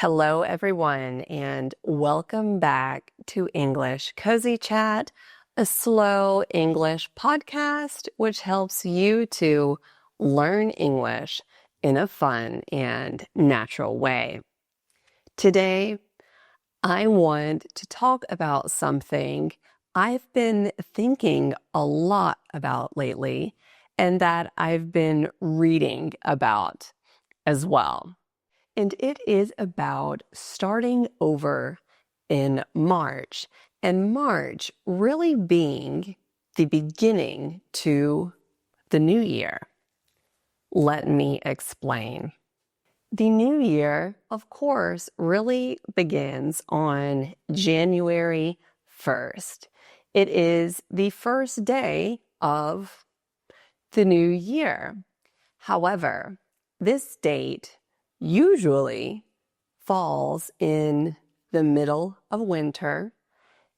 Hello, everyone, and welcome back to English Cozy Chat, a slow English podcast which helps you to learn English in a fun and natural way. Today, I want to talk about something I've been thinking a lot about lately and that I've been reading about as well. And it is about starting over in March, and March really being the beginning to the new year. Let me explain. The new year, of course, really begins on January 1st. It is the first day of the new year. However, this date usually falls in the middle of winter,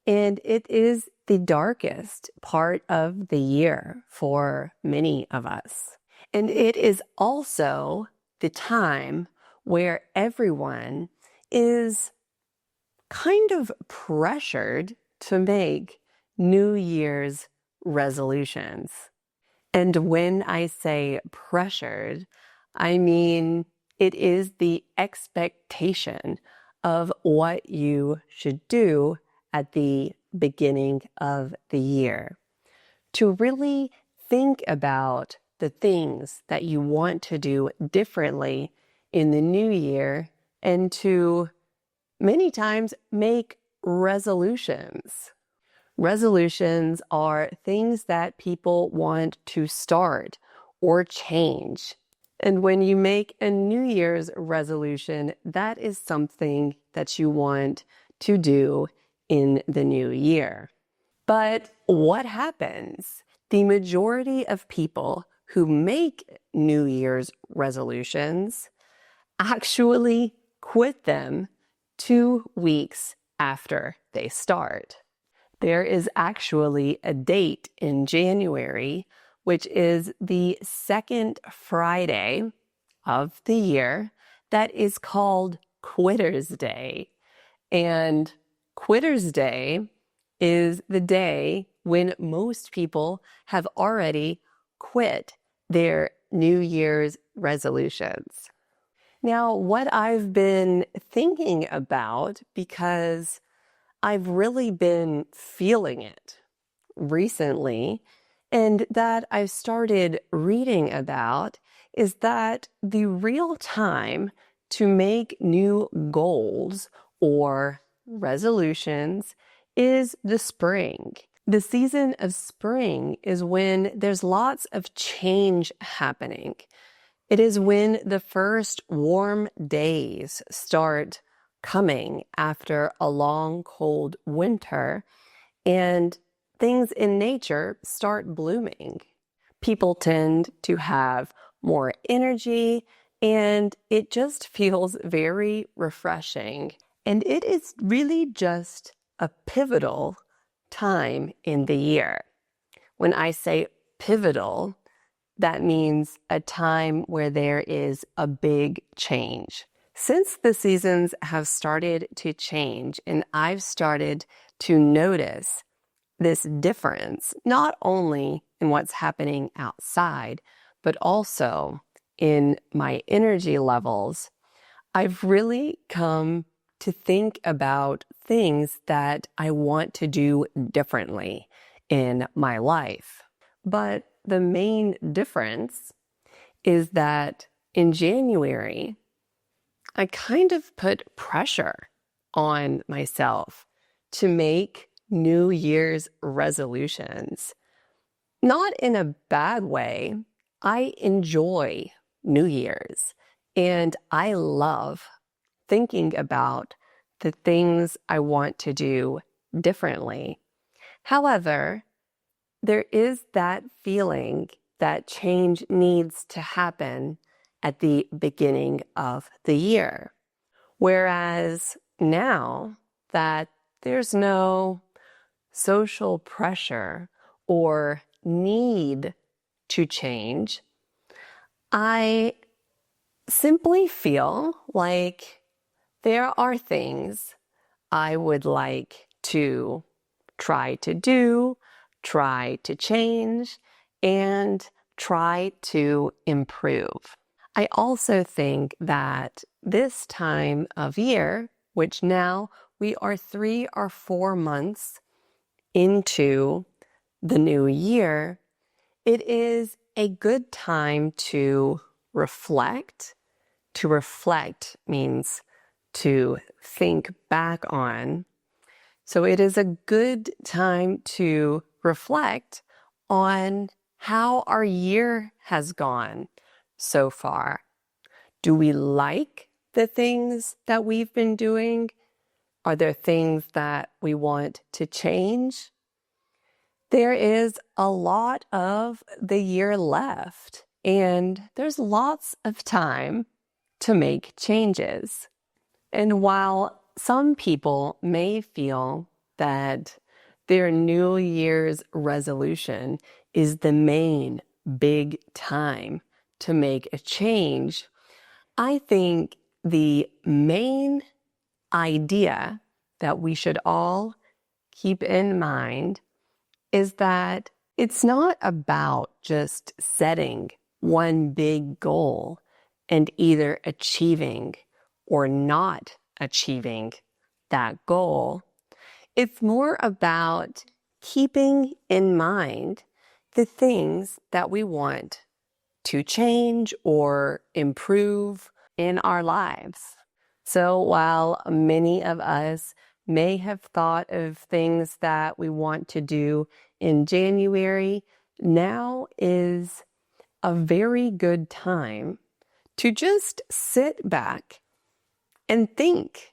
and it is the darkest part of the year for many of us. And it is also the time where everyone is kind of pressured to make New Year's resolutions. And when I say pressured, I mean it is the expectation of what you should do at the beginning of the year. To really think about the things that you want to do differently in the new year and to many times make resolutions. Resolutions are things that people want to start or change. And when you make a New Year's resolution, that is something that you want to do in the new year. But what happens? The majority of people who make New Year's resolutions actually quit them 2 weeks after they start. There is actually a date in January, which is the second Friday of the year, that is called Quitter's Day. And Quitter's Day is the day when most people have already quit their New Year's resolutions. Now, what I've been thinking about, because I've really been feeling it recently, and that I've started reading about, is that the real time to make new goals or resolutions is the spring. The season of spring is when there's lots of change happening. It is when the first warm days start coming after a long, cold winter, and things in nature start blooming. People tend to have more energy, and it just feels very refreshing. And it is really just a pivotal time in the year. When I say pivotal, that means a time where there is a big change. Since the seasons have started to change and I've started to notice this difference, not only in what's happening outside, but also in my energy levels, I've really come to think about things that I want to do differently in my life. But the main difference is that in January, I kind of put pressure on myself to make New Year's resolutions. Not in a bad way. I enjoy New Year's, and I love thinking about the things I want to do differently. However, there is that feeling that change needs to happen at the beginning of the year. Whereas now that there's no social pressure or need to change, I simply feel like There are things I would like to try to do, try to change, and try to improve. I also think that this time of year, which now we are 3 or 4 months into the new year, it is a good time to reflect. To reflect means to think back on. So it is a good time to reflect on how our year has gone so far. Do we like the things that we've been doing? Are there things that we want to change? There is a lot of the year left, and there's lots of time to make changes. And while some people may feel that their New Year's resolution is the main big time to make a change, I think the main idea that we should all keep in mind is that it's not about just setting one big goal and either achieving or not achieving that goal. It's more about keeping in mind the things that we want to change or improve in our lives. So while many of us may have thought of things that we want to do in January, now is a very good time to just sit back and think.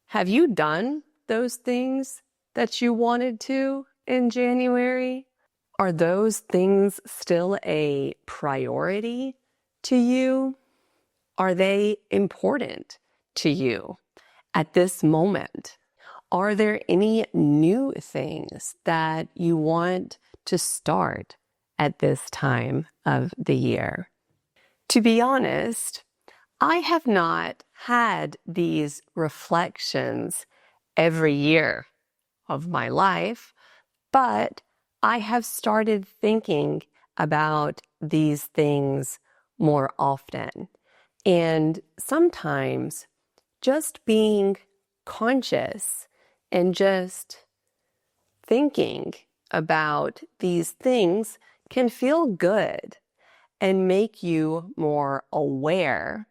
Have you done those things that you wanted to in January? Are those things still a priority to you? Are they important to you at this moment? Are there any new things that you want to start at this time of the year? To be honest, I have not had these reflections every year of my life, but I have started thinking about these things more often. And sometimes just being conscious and just thinking about these things can feel good and make you more aware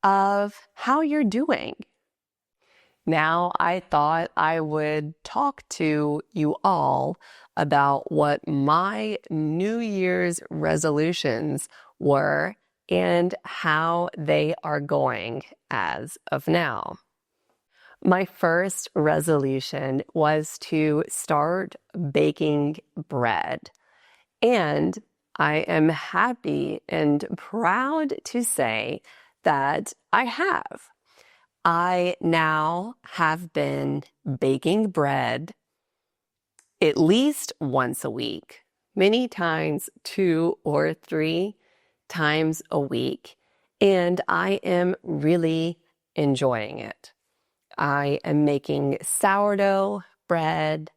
of how you're doing. Now, I thought I would talk to you all about what my New Year's resolutions were and how they are going as of now. My first resolution was to start baking bread, and I am happy and proud to say that I have. I now have been baking bread at least once a week, many times 2 or 3 times a week, and I am really enjoying it. I am making sourdough bread.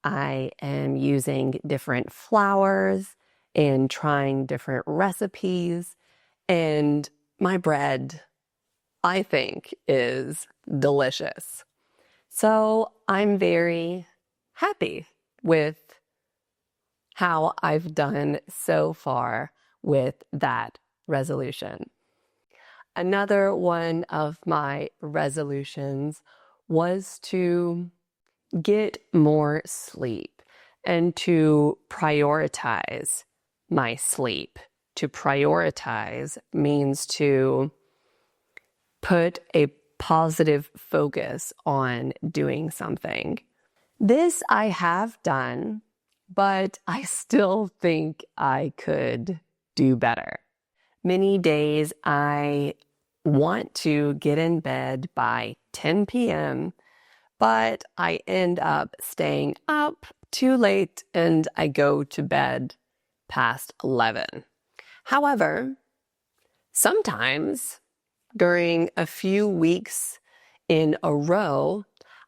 I am using different flours and trying different recipes, and my bread, I think, is delicious. So I'm very happy with how I've done so far with that resolution. Another one of my resolutions was to get more sleep and to prioritize my sleep. To prioritize means to put a positive focus on doing something. This I have done, but I still think I could do better. Many days I want to get in bed by 10 p.m., but I end up staying up too late and I go to bed past 11. However, sometimes during a few weeks in a row,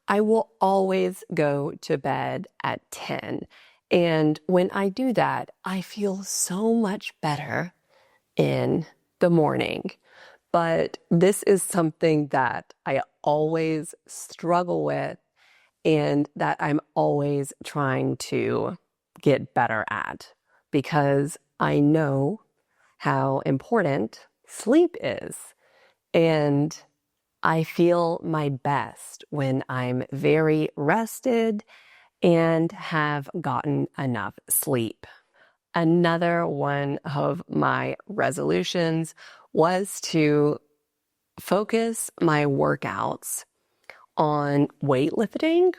I will always go to bed at 10. And when I do that, I feel so much better in the morning. But this is something that I always struggle with and that I'm always trying to get better at because I know how important sleep is. And I feel my best when I'm very rested and have gotten enough sleep. Another one of my resolutions was to focus my workouts on weightlifting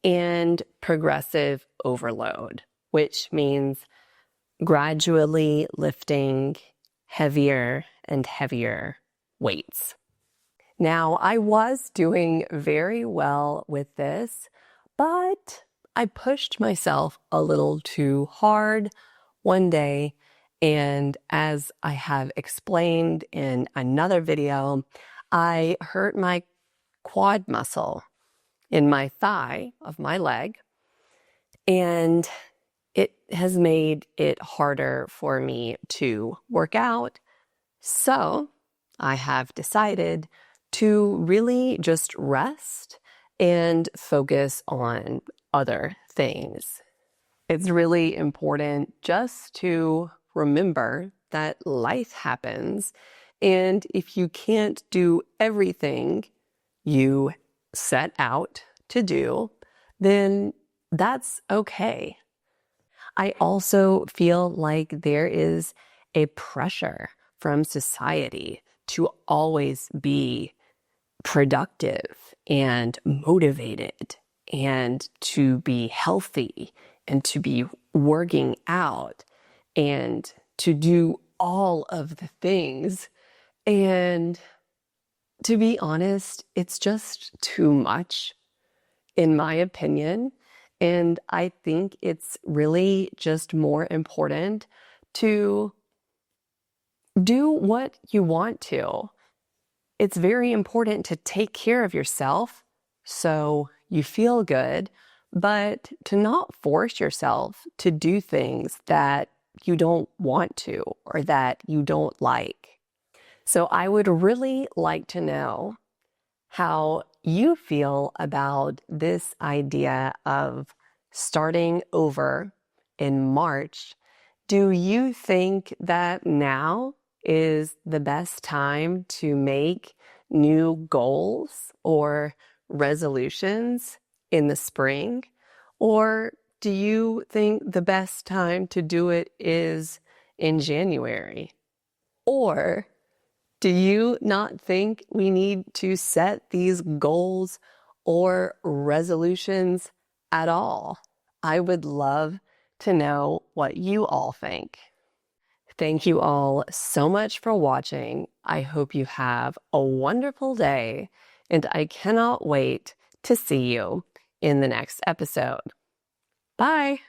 and progressive overload, which means gradually lifting heavier and heavier weights. Now, I was doing very well with this, but I pushed myself a little too hard one day, and as I have explained in another video, I hurt my quad muscle in my thigh of my leg, and it has made it harder for me to work out. So I have decided to really just rest and focus on other things. It's really important just to remember that life happens, and if you can't do everything you set out to do, then that's okay. I also feel like there is a pressure from society to always be productive and motivated and to be healthy and to be working out and to do all of the things. And to be honest, it's just too much, in my opinion. And I think it's really just more important to do what you want to. It's very important to take care of yourself so you feel good, but to not force yourself to do things that you don't want to or that you don't like. So I would really like to know how you feel about this idea of starting over in March. Do you think that now is the best time to make new goals or resolutions in the spring? Or do you think the best time to do it is in January? Or do you not think we need to set these goals or resolutions at all? I would love to know what you all think. Thank you all so much for watching. I hope you have a wonderful day, and I cannot wait to see you in the next episode. Bye.